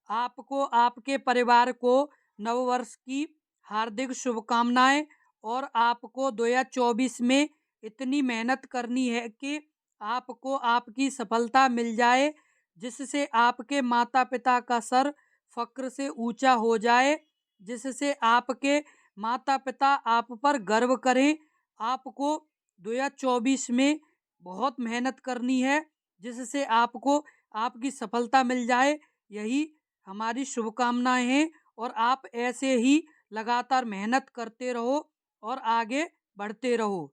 आपको आपके परिवार को नववर्ष की हार्दिक शुभकामनाएं। और आपको 2024 में इतनी मेहनत करनी है कि आपको आपकी सफलता मिल जाए, जिससे आपके माता पिता का सर फक्र से ऊंचा हो जाए, जिससे आपके माता पिता आप पर गर्व करें। आपको 2024 में बहुत मेहनत करनी है, जिससे आपको आपकी सफलता मिल जाए। यही हमारी शुभकामनाएं हैं और आप ऐसे ही लगातार मेहनत करते रहो और आगे बढ़ते रहो।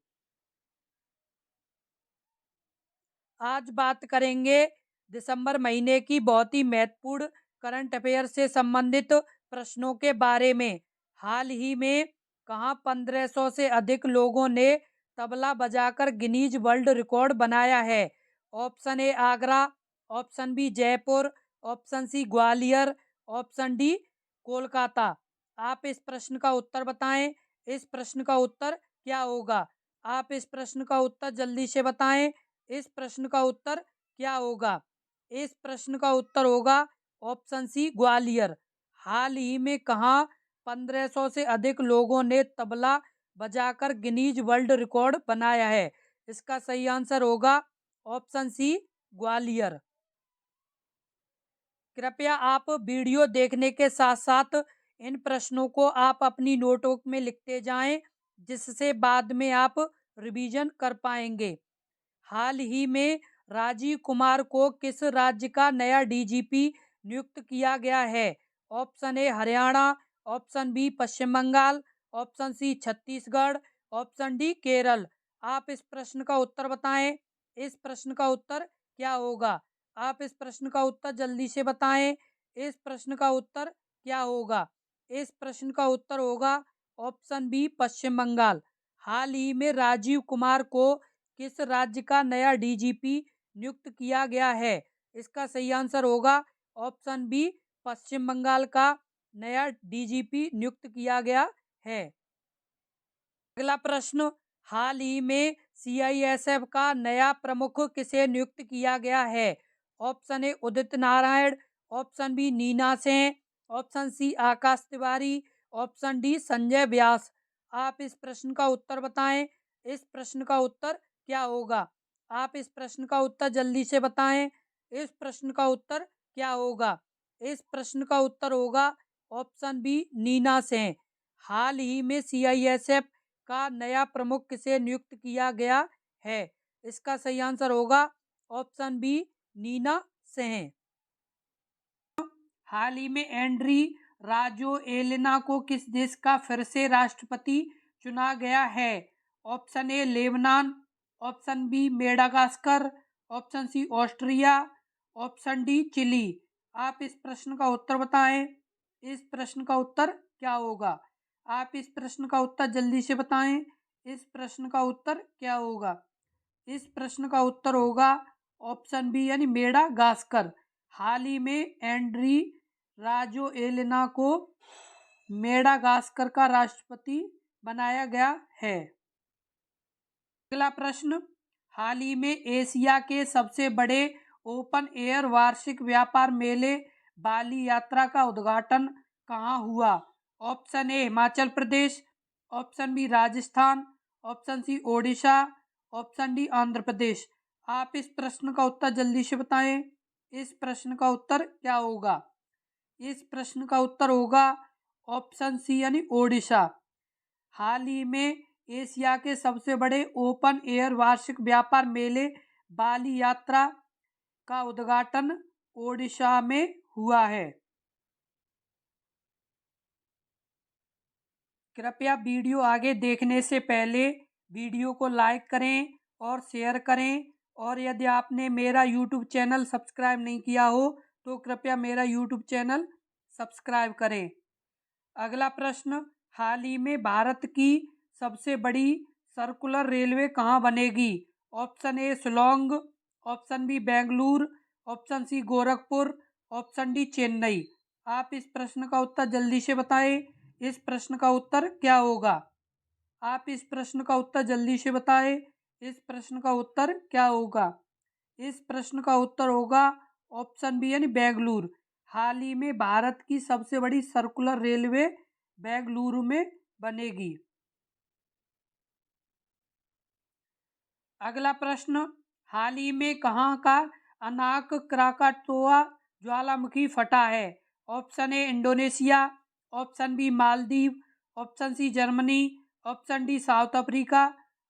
आज बात करेंगे दिसंबर महीने की बहुत ही महत्वपूर्ण करंट अफेयर से संबंधित प्रश्नों के बारे में। हाल ही में कहाँ 1500 से अधिक लोगों ने तबला बजाकर गिनीज वर्ल्ड रिकॉर्ड बनाया है? Option A Agra, option B Jaipur, option C Gwalior, option D Kolkata. आप इस प्रश्न का उत्तर बताएं। इस प्रश्न का उत्तर क्या होगा? आप इस प्रश्न का उत्तर जल्दी से बताएं। इस प्रश्न का उत्तर क्या होगा? इस प्रश्न का उत्तर होगा ऑप्शन सी ग्वालियर। हाल ही में कहाँ 1500 से अधिक लोगों ने तबला बजाकर गिनीज वर्ल्ड रिकॉर्ड बनाया है? इसका सही आंसर होगा ऑप्शन सी ग्वालियर। कृपया आप वीडियो देखने के साथ साथ इन प्रश्नों को आप अपनी नोटबुक में लिखते जाएं, जिससे बाद में आप रिवीजन कर पाएंगे। हाल ही में राजीव कुमार को किस राज्य का नया डीजीपी नियुक्त किया गया है? Option A Haryana, option B Paschim Bengal, option C Chhattisgarh, option D Kerala. आप इस प्रश्न का उत्तर बताएं। इस प्रश्न का उत्तर क्या होगा? आप इस प्रश्न का उत्तर जल्दी से बताएं। इस प्रश्न का उत्तर क्या होगा? इस प्रश्न का उत्तर होगा ऑप्शन बी पश्चिम बंगाल। हाल ही में राजीव कुमार को किस राज्य का नया डीजीपी नियुक्त किया गया है? इसका सही आंसर होगा ऑप्शन बी पश्चिम बंगाल का नया डीजीपी नियुक्त किया गया है। अगला प्रश्न, हाल ही में सीआईएसएफ का नया प्रमुख किसे नियुक्त किया गया है? Option A Udit Narayan, option B Neena Singh, option C Akash Tiwari, option D Sanjay Vyas. आप इस प्रश्न का उत्तर बताएं। इस प्रश्न का उत्तर क्या होगा? आप इस प्रश्न का उत्तर जल्दी से बताएं। इस प्रश्न का उत्तर क्या होगा? इस प्रश्न का उत्तर होगा ऑप्शन बी नीना सिंह। हाल ही में सीआईएसएफ का नया प्रमुख किसे नियुक्त किया गया है? इसका सही आंसर होगा ऑप्शन बी नीना सिंह। हाल ही में एंड्री राजोएलिना को किस देश का फिर से राष्ट्रपति चुना गया है? Option A Lebanon, option B Madagascar, option C Austria, option D Chile. आप इस प्रश्न का उत्तर बताएं। इस प्रश्न का उत्तर क्या होगा? आप इस प्रश्न का उत्तर जल्दी से बताएं। इस प्रश्न का उत्तर क्या होगा? इस प्रश्न का उत्तर होगा ऑप्शन बी यानी मेडागास्कर। हाल ही में एंड्री राजोएलिना को मेडागास्कर का राष्ट्रपति बनाया गया है। अगला प्रश्न, हाल ही में एशिया के सबसे बड़े ओपन एयर वार्षिक व्यापार मेले बाली यात्रा का उद्घाटन कहाँ हुआ? Option A Himachal Pradesh, option B Rajasthan, option C Odisha, option D Andhra Pradesh. आप इस प्रश्न का उत्तर जल्दी से बताएं। इस प्रश्न का उत्तर क्या होगा? इस प्रश्न का उत्तर होगा ऑप्शन सी यानी ओडिशा। हाल ही में एशिया के सबसे बड़े ओपन एयर वार्षिक व्यापार मेले बाली यात्रा का उद्घाटन ओडिशा में हुआ है। कृपया वीडियो आगे देखने से पहले वीडियो को लाइक करें और शेयर करें। और यदि आपने मेरा यूट्यूब चैनल सब्सक्राइब नहीं किया हो तो कृपया मेरा यूट्यूब चैनल सब्सक्राइब करें। अगला प्रश्न, हाल ही में भारत की सबसे बड़ी सर्कुलर रेलवे कहाँ बनेगी? Option A Shillong, option B Bengaluru, option C Gorakhpur, option D Chennai. आप इस प्रश्न का उत्तर जल्दी से बताएं। इस प्रश्न का उत्तर क्या होगा? आप इस प्रश्न का उत्तर जल्दी से बताएं। इस प्रश्न का उत्तर क्या होगा? इस प्रश्न का उत्तर होगा ऑप्शन बी यानी बेंगलुरु। हाल ही में भारत की सबसे बड़ी सर्कुलर रेलवे बेंगलुरु में बनेगी? अगला प्रश्न, हाल ही में कहाँ का अनाक क्राकाटोआ ज्वालामुखी फटा है? Option A Indonesia, option B Maldives, option C Germany, option D South Africa.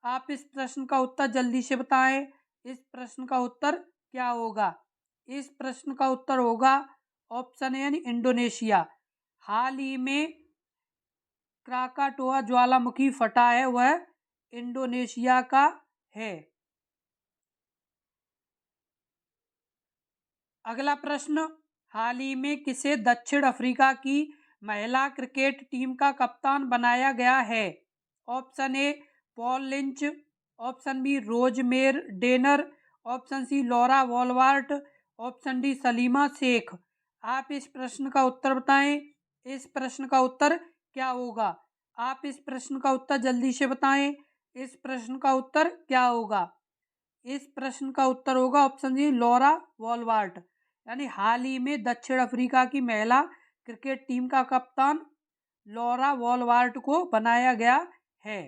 आप इस प्रश्न का उत्तर जल्दी से बताएं। इस प्रश्न का उत्तर क्या होगा? इस प्रश्न का उत्तर होगा ऑप्शन ए यानी इंडोनेशिया। हाल ही में क्राकाटोआ ज्वालामुखी फटा है, वह इंडोनेशिया का है। अगला प्रश्न, हाल ही में किसे दक्षिण अफ्रीका की महिला क्रिकेट टीम का कप्तान बनाया गया है? Option A Paul Lynch, option B Rosemary Danner, option C Laura Wolvaardt, option D Salima Sheikh. आप इस प्रश्न का उत्तर बताएं। इस प्रश्न का उत्तर क्या होगा? आप इस प्रश्न का उत्तर जल्दी से बताएं। इस प्रश्न का उत्तर क्या होगा? इस प्रश्न का उत्तर होगा ऑप्शन डी लॉरा वॉलवार्ट। यानी हाल ही में दक्षिण अफ्रीका की महिला क्रिकेट टीम का कप्तान लॉरा वॉलवार्ट को बनाया गया है।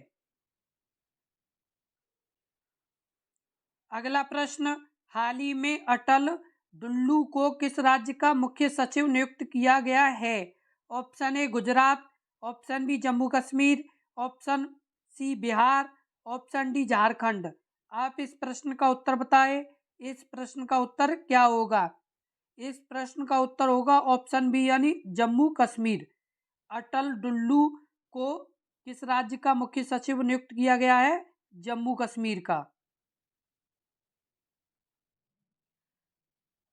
अगला प्रश्न, हाल ही में अटल डुल्लू को किस राज्य का मुख्य सचिव नियुक्त किया गया है? Option A Gujarat, option B Jammu Kashmir, option C Bihar, option D Jharkhand. आप इस प्रश्न का उत्तर बताएं। इस प्रश्न का उत्तर क्या होगा? इस प्रश्न का उत्तर होगा ऑप्शन बी यानी जम्मू कश्मीर। अटल डुल्लू को किस राज्य का मुख्य सचिव नियुक्त किया गया है? जम्मू कश्मीर का।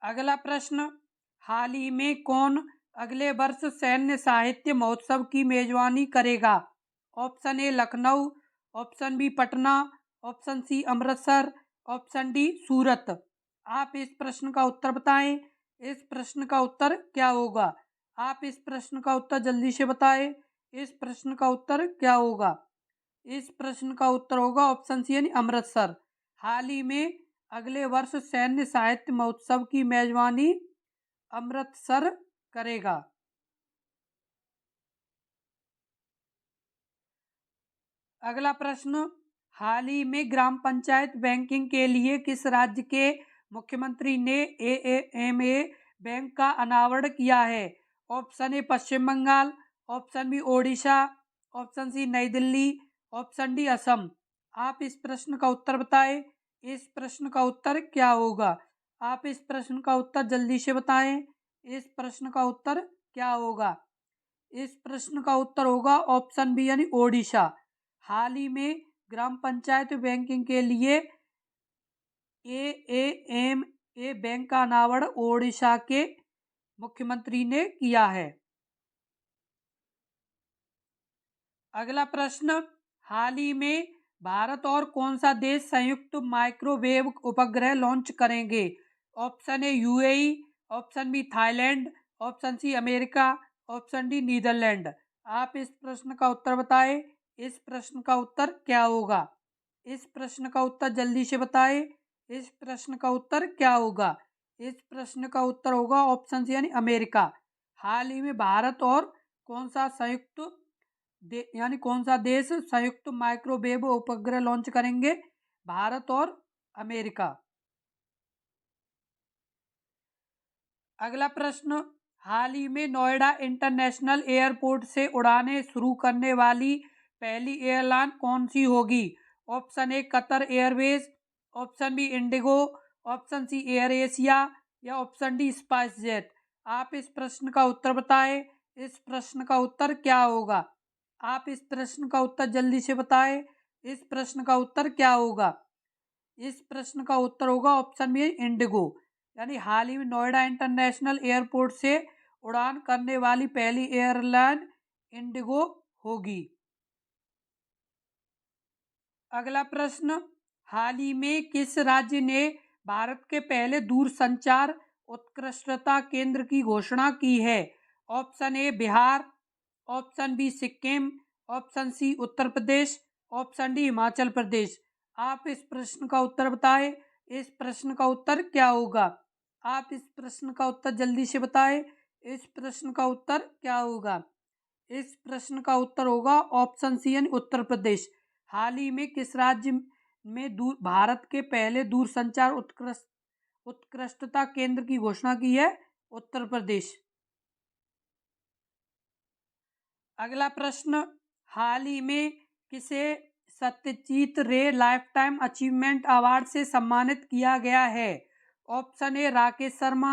अगला प्रश्न, हाल ही में कौन अगले वर्ष सैन्य साहित्य महोत्सव की मेजबानी करेगा? Option A Lucknow, option B Patna, option C Amritsar, option D Surat. आप इस प्रश्न का उत्तर बताएं। इस प्रश्न का उत्तर क्या होगा? आप इस प्रश्न का उत्तर जल्दी से बताएं। इस प्रश्न का उत्तर क्या होगा? इस प्रश्न का उत्तर होगा ऑप्शन सी यानी अमृतसर। हाल ही में अगले वर्ष सैन्य साहित्य महोत्सव की मेजबानी अमृतसर करेगा। अगला प्रश्न, हाल ही में ग्राम पंचायत बैंकिंग के लिए किस राज्य के मुख्यमंत्री ने एएमए बैंक का अनावरण किया है? Option A Paschim Bengal, option B Odisha, option C Nai Delhi, option D Assam. आप इस प्रश्न का उत्तर बताएं। इस प्रश्न का उत्तर क्या होगा? आप इस प्रश्न का उत्तर जल्दी से बताएं। इस प्रश्न का उत्तर क्या होगा? इस प्रश्न का उत्तर होगा ऑप्शन बी यानी ओडिशा। हाल ही में ग्राम पंचायत बैंकिंग के लिए एएमए बैंक का अनावरण ओडिशा के मुख्यमंत्री ने किया है। अगला प्रश्न, हाल ही में भारत और कौन सा देश संयुक्त माइक्रोवेव उपग्रह लॉन्च करेंगे? Option A UAE, option B Thailand, option C America, option D Netherland. आप इस प्रश्न का उत्तर बताएं। इस प्रश्न का उत्तर क्या होगा? इस प्रश्न का उत्तर जल्दी से बताएं। इस प्रश्न का उत्तर क्या होगा? इस प्रश्न का उत्तर होगा ऑप्शन सी यानी अमेरिका। हाल ही में भारत और कौन सा संयुक्त यानी कौन सा देश संयुक्त माइक्रोवेव उपग्रह लॉन्च करेंगे? भारत और अमेरिका। अगला प्रश्न, हाल ही में नोएडा इंटरनेशनल एयरपोर्ट से उड़ानें शुरू करने वाली पहली एयरलाइन कौन सी होगी? Option A Qatar Airways, option B IndiGo, option C Air Asia या ऑप्शन डी स्पाइस जेट। आप इस प्रश्न का उत्तर बताएं। इस प्रश्न का उत्तर क्या होगा? आप इस प्रश्न का उत्तर जल्दी से बताएं। इस प्रश्न का उत्तर क्या होगा? इस प्रश्न का उत्तर होगा ऑप्शन बी इंडिगो। यानी हाल ही में नोएडा इंटरनेशनल एयरपोर्ट से उड़ान करने वाली पहली एयरलाइन इंडिगो होगी। अगला प्रश्न, हाल ही में किस राज्य ने भारत के पहले दूरसंचार उत्कृष्टता केंद्र की घोषणा की है? Option A Bihar, option B Sikkim, option C Uttar Pradesh, option D Himachal Pradesh. आप इस प्रश्न का उत्तर बताएं। इस प्रश्न का उत्तर क्या होगा? आप इस प्रश्न का उत्तर जल्दी से बताएं। इस प्रश्न का उत्तर क्या होगा? इस प्रश्न का उत्तर होगा ऑप्शन सी यानी उत्तर प्रदेश। हाल ही में किस राज्य में भारत के पहले दूरसंचार उत्कृष्टता केंद्र की घोषणा की है? उत्तर प्रदेश। अगला प्रश्न, हाल ही में किसे सत्यजीत रे लाइफ टाइम अचीवमेंट अवार्ड से सम्मानित किया गया है? Option A Rakesh Sharma,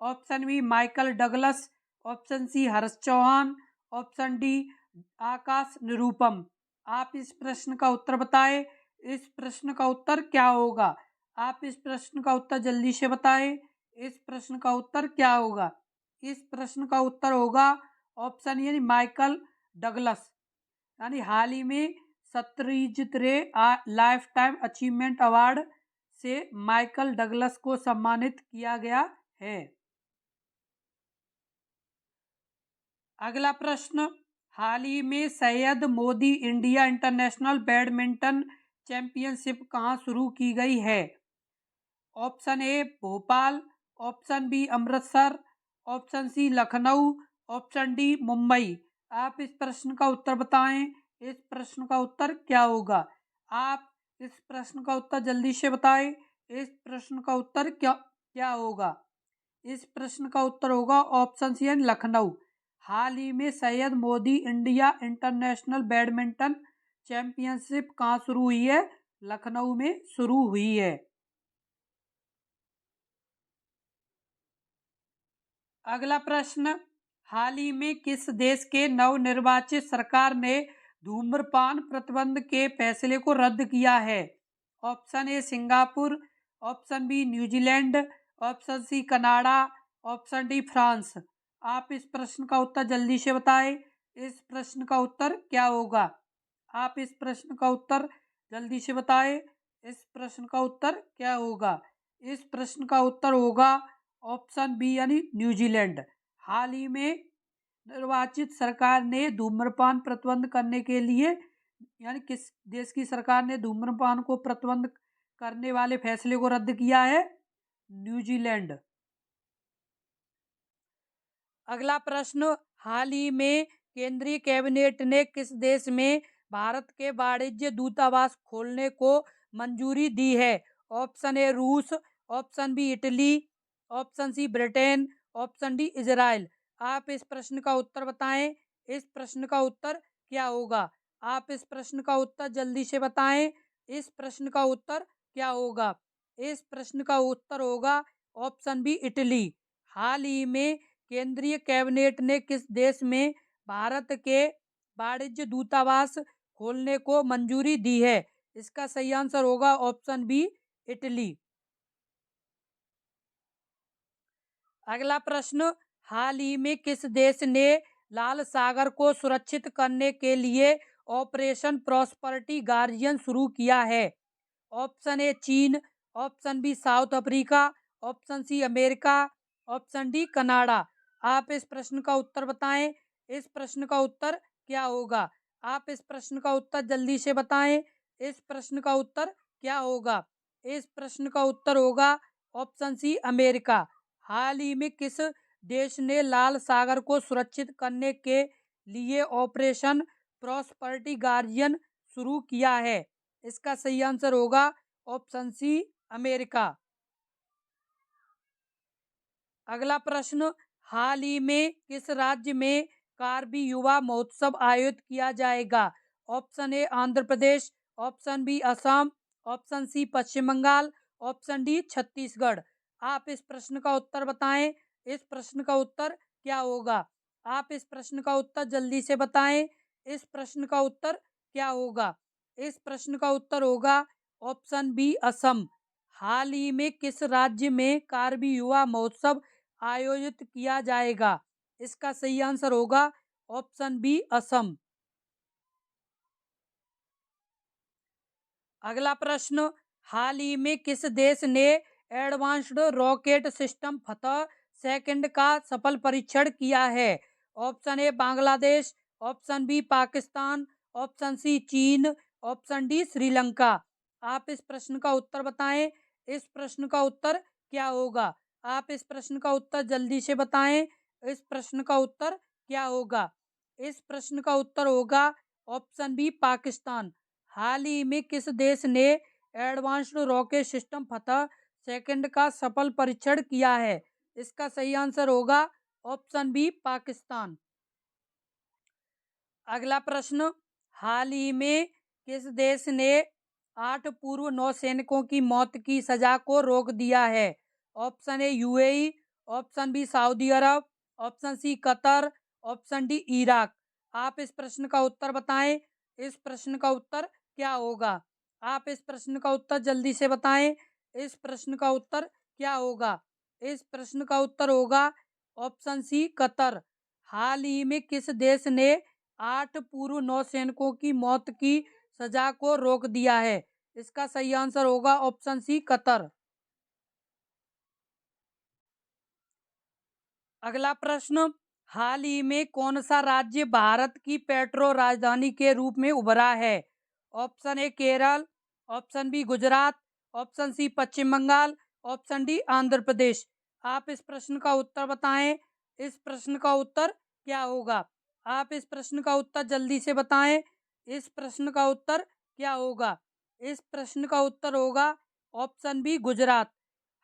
option B Michael Douglas, option C Harsh Chauhan, option D Akash Nirupam. आप इस प्रश्न का उत्तर बताएं। इस प्रश्न का उत्तर क्या होगा? आप इस प्रश्न का उत्तर जल्दी से बताएं। इस प्रश्न का उत्तर क्या होगा? इस प्रश्न का उत्तर होगा ऑप्शन यानी माइकल डगलस। यानी हाल ही में सत्यजीत रे लाइफ टाइम अचीवमेंट अवार्ड से माइकल डगलस को सम्मानित किया गया है। अगला प्रश्न, हाल ही में Syed Modi India international badminton championship कहाँ शुरू की गई है? Option A Bhopal, option B Amritsar, option C Lucknow, option D Mumbai. आप इस प्रश्न का उत्तर बताएं। इस प्रश्न का उत्तर क्या होगा? आप इस प्रश्न का उत्तर जल्दी से बताएं। इस प्रश्न का उत्तर क्या क्या होगा? इस प्रश्न का उत्तर होगा ऑप्शन सी लखनऊ। हाल ही में Syed Modi India international badminton championship कहाँ शुरू हुई है? लखनऊ में शुरू हुई है। अगला प्रश्न, हाल ही में किस देश के नवनिर्वाचित सरकार ने धूम्रपान प्रतिबंध के फैसले को रद्द किया है? Option A Singapore, option B New Zealand, option C Canada, option D France. आप इस प्रश्न का उत्तर जल्दी से बताएं। इस प्रश्न का उत्तर क्या होगा? आप इस प्रश्न का उत्तर जल्दी से बताएं। इस प्रश्न का उत्तर क्या होगा? इस प्रश्न का उत्तर होगा ऑप्शन बी यानी न्यूजीलैंड। हाल ही में निर्वाचित सरकार ने धूम्रपान प्रतिबंध करने के लिए, यानी किस देश की सरकार ने धूम्रपान को प्रतिबंध करने वाले फैसले को रद्द किया है? न्यूजीलैंड। अगला प्रश्न, हाल ही में केंद्रीय कैबिनेट ने किस देश में भारत के वाणिज्य दूतावास खोलने को मंजूरी दी है? ऑप्शन ए रूस, option B Italy, option C Britain, option D Israel. आप इस प्रश्न का उत्तर बताएं। इस प्रश्न का उत्तर क्या होगा? आप इस प्रश्न का उत्तर जल्दी से बताएं। इस प्रश्न का उत्तर क्या होगा? इस प्रश्न का उत्तर होगा ऑप्शन बी इटली। हाल ही में केंद्रीय कैबिनेट ने किस देश में भारत के वाणिज्य दूतावास खोलने को मंजूरी दी है? इसका सही आंसर होगा ऑप्शन बी इटली। अगला प्रश्न, हाल ही में किस देश ने लाल सागर को सुरक्षित करने के लिए ऑपरेशन प्रॉस्पेरिटी गार्डियन शुरू किया है? ऑप्शन ए चीन, option B South Africa, option C America, option D Canada. आप इस प्रश्न का उत्तर बताएं। इस प्रश्न का उत्तर क्या होगा? आप इस प्रश्न का उत्तर जल्दी से बताएं। इस प्रश्न का उत्तर क्या होगा? इस प्रश्न का उत्तर होगा ऑप्शन सी अमेरिका। हाल ही में किस देश ने लाल सागर को सुरक्षित करने के लिए ऑपरेशन प्रॉस्पेरिटी गार्डियन शुरू किया है? इसका सही आंसर होगा ऑप्शन सी अमेरिका। अगला प्रश्न, हाल ही में किस राज्य में कारबी युवा महोत्सव आयोजित किया जाएगा? Option A Andhra Pradesh, option B Assam, option C Paschim Bengal, option D Chhattisgarh. आप इस प्रश्न का उत्तर बताएं। इस प्रश्न का उत्तर क्या होगा? आप इस प्रश्न का उत्तर जल्दी से बताएं। इस प्रश्न का उत्तर क्या होगा? इस प्रश्न का उत्तर होगा ऑप्शन बी असम। हाल ही में किस राज्य में कारबी युवा महोत्सव आयोजित किया जाएगा? इसका सही आंसर होगा ऑप्शन बी असम। अगला प्रश्न, हाल ही में किस देश ने advanced rocket system Fatah second का सफल परीक्षण किया है? Option A Bangladesh, option B Pakistan, option C चीन, ऑप्शन डी श्रीलंका। आप इस प्रश्न का उत्तर बताएं। इस प्रश्न का उत्तर क्या होगा? आप इस प्रश्न का उत्तर जल्दी से बताएं। इस प्रश्न का उत्तर क्या होगा? इस प्रश्न का उत्तर होगा ऑप्शन बी पाकिस्तान। हाल ही में किस देश ने advanced rocket system Fatah second का सफल परीक्षण किया है? इसका सही आंसर होगा ऑप्शन बी पाकिस्तान। अगला प्रश्न, हाल ही में किस देश ने 8 पूर्व नौसैनिकों की मौत की सजा को रोक दिया है? Option A UAE, option B सऊदी अरब, option C Qatar, option D Iraq. आप इस प्रश्न का उत्तर बताएं। इस प्रश्न का उत्तर क्या होगा? आप इस प्रश्न का उत्तर जल्दी से बताएं। इस प्रश्न का उत्तर क्या होगा? इस प्रश्न का उत्तर होगा ऑप्शन सी कतर। हाल ही में किस देश ने 8 पूर्व नौसैनिकों की मौत की सजा को रोक दिया है? इसका सही आंसर होगा ऑप्शन सी कतर। अगला प्रश्न, हाल ही में कौन सा राज्य भारत की पेट्रो राजधानी के रूप में उभरा है? Option A Kerala, option B Gujarat, option C Paschim Bengal, option D Andhra Pradesh. आप इस प्रश्न का उत्तर बताएं। इस प्रश्न का उत्तर क्या होगा? आप इस प्रश्न का उत्तर जल्दी से बताएं। इस प्रश्न का उत्तर क्या होगा? इस प्रश्न का उत्तर होगा ऑप्शन बी गुजरात।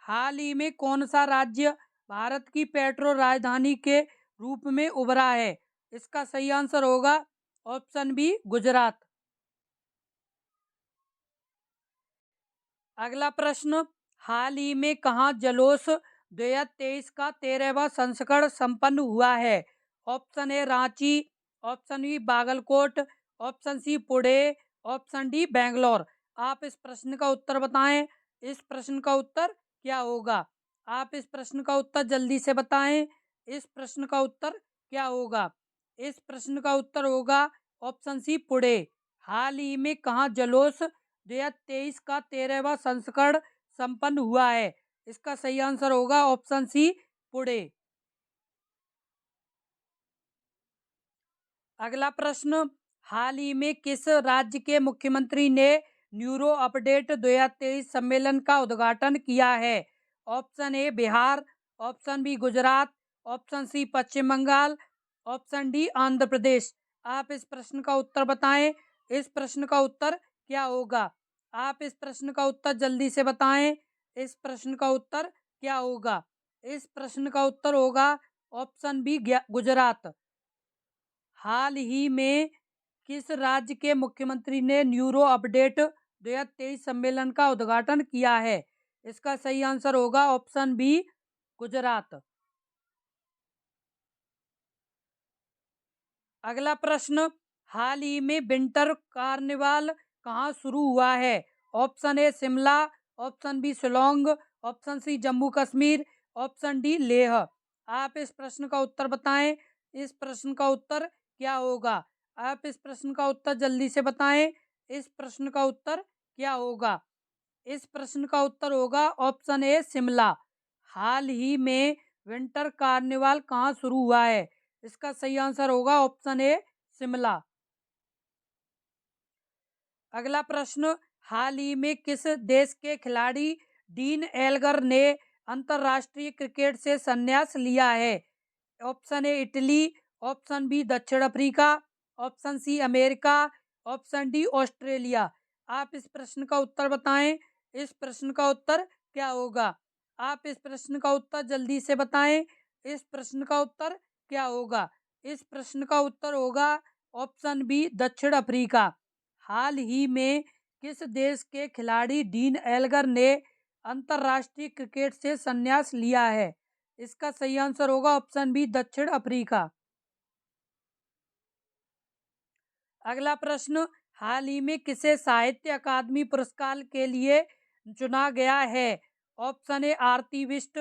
हाल ही में कौन सा राज्य भारत की पेट्रो राजधानी के रूप में उभरा है? इसका सही आंसर होगा ऑप्शन बी गुजरात। अगला प्रश्न, हाल ही में कहाँ जलोस 2023 का 13वां संस्करण संपन्न हुआ है? Option A Ranchi, option B Bagalkot, option C Pune, option D Bangalore. आप इस प्रश्न का उत्तर बताएं। इस प्रश्न का उत्तर क्या होगा? आप इस प्रश्न का उत्तर जल्दी से बताएं। इस प्रश्न का उत्तर क्या होगा? इस प्रश्न का उत्तर होगा ऑप्शन सी पुणे। हाल ही में कहाँ जलोस 2023 का 13वां संस्करण संपन्न हुआ है? इसका सही आंसर होगा ऑप्शन सी पुणे। अगला प्रश्न, हाल ही में किस राज्य के मुख्यमंत्री ने न्यूरो अपडेट 2023 सम्मेलन का उद्घाटन किया है? Option A Bihar, option B Gujarat, option C Paschim Bengal, option D Andhra Pradesh. आप इस प्रश्न का उत्तर बताएं। इस प्रश्न का उत्तर क्या होगा? आप इस प्रश्न का उत्तर जल्दी से बताएं। इस प्रश्न का उत्तर क्या होगा? इस प्रश्न का उत्तर होगा ऑप्शन बी गुजरात। हाल ही में किस राज्य के मुख्यमंत्री ने न्यूरो अपडेट 2023 सम्मेलन का उद्घाटन किया है? इसका सही आंसर होगा ऑप्शन बी गुजरात। अगला प्रश्न, हाल ही में विंटर कार्निवाल कहाँ शुरू हुआ है? Option A Shimla, option B Shillong, option C Jammu Kashmir, option D Leh. आप इस प्रश्न का उत्तर बताएं। इस प्रश्न का उत्तर क्या होगा? आप इस प्रश्न का उत्तर जल्दी से बताएं। इस प्रश्न का उत्तर क्या होगा? इस प्रश्न का उत्तर होगा ऑप्शन ए शिमला। हाल ही में विंटर कार्निवाल कहाँ शुरू हुआ है? इसका सही आंसर होगा ऑप्शन ए शिमला। अगला प्रश्न, हाल ही में किस देश के खिलाड़ी डीन एल्गर ने अंतर्राष्ट्रीय क्रिकेट से संन्यास लिया है? Option A Italy, option B दक्षिण Africa, option C America, option D Australia. आप इस प्रश्न का उत्तर बताएं। इस प्रश्न का उत्तर क्या होगा? आप इस प्रश्न का उत्तर जल्दी से बताएं। इस प्रश्न का उत्तर क्या होगा? इस प्रश्न का उत्तर होगा ऑप्शन बी दक्षिण अफ्रीका। हाल ही में किस देश के खिलाड़ी डीन एल्गर ने अंतर्राष्ट्रीय क्रिकेट से संन्यास लिया है? इसका सही आंसर होगा ऑप्शन बी दक्षिण अफ्रीका। अगला प्रश्न, हाल ही में किसे साहित्य अकादमी पुरस्कार के लिए चुना गया है? Option A Aarti Bisht,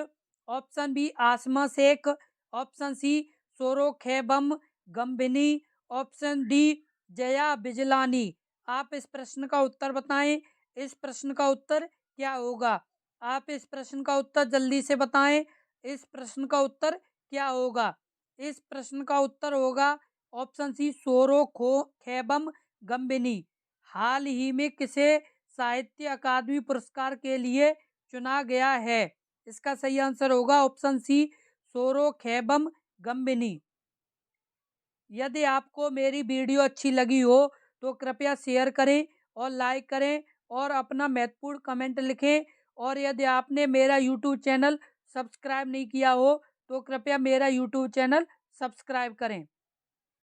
option B Asma Sheikh, option C Sorokhaibam Gambhini, option D Jaya Bijlani. आप इस प्रश्न का उत्तर बताएं। इस प्रश्न का उत्तर क्या होगा? आप इस प्रश्न का उत्तर जल्दी से बताएं। इस प्रश्न का उत्तर क्या होगा? इस प्रश्न का उत्तर होगा ऑप्शन सी सोरो खो खैबम गम्बिनी। हाल ही में किसे साहित्य अकादमी पुरस्कार के लिए चुना गया है? इसका सही आंसर होगा ऑप्शन सी सोरो खैबम गंबिनी। यदि आपको मेरी वीडियो अच्छी लगी हो तो कृपया शेयर करें और लाइक करें और अपना महत्वपूर्ण कमेंट लिखें। और यदि आपने मेरा यूट्यूब चैनल सब्सक्राइब नहीं किया हो तो कृपया मेरा यूट्यूब चैनल सब्सक्राइब करें।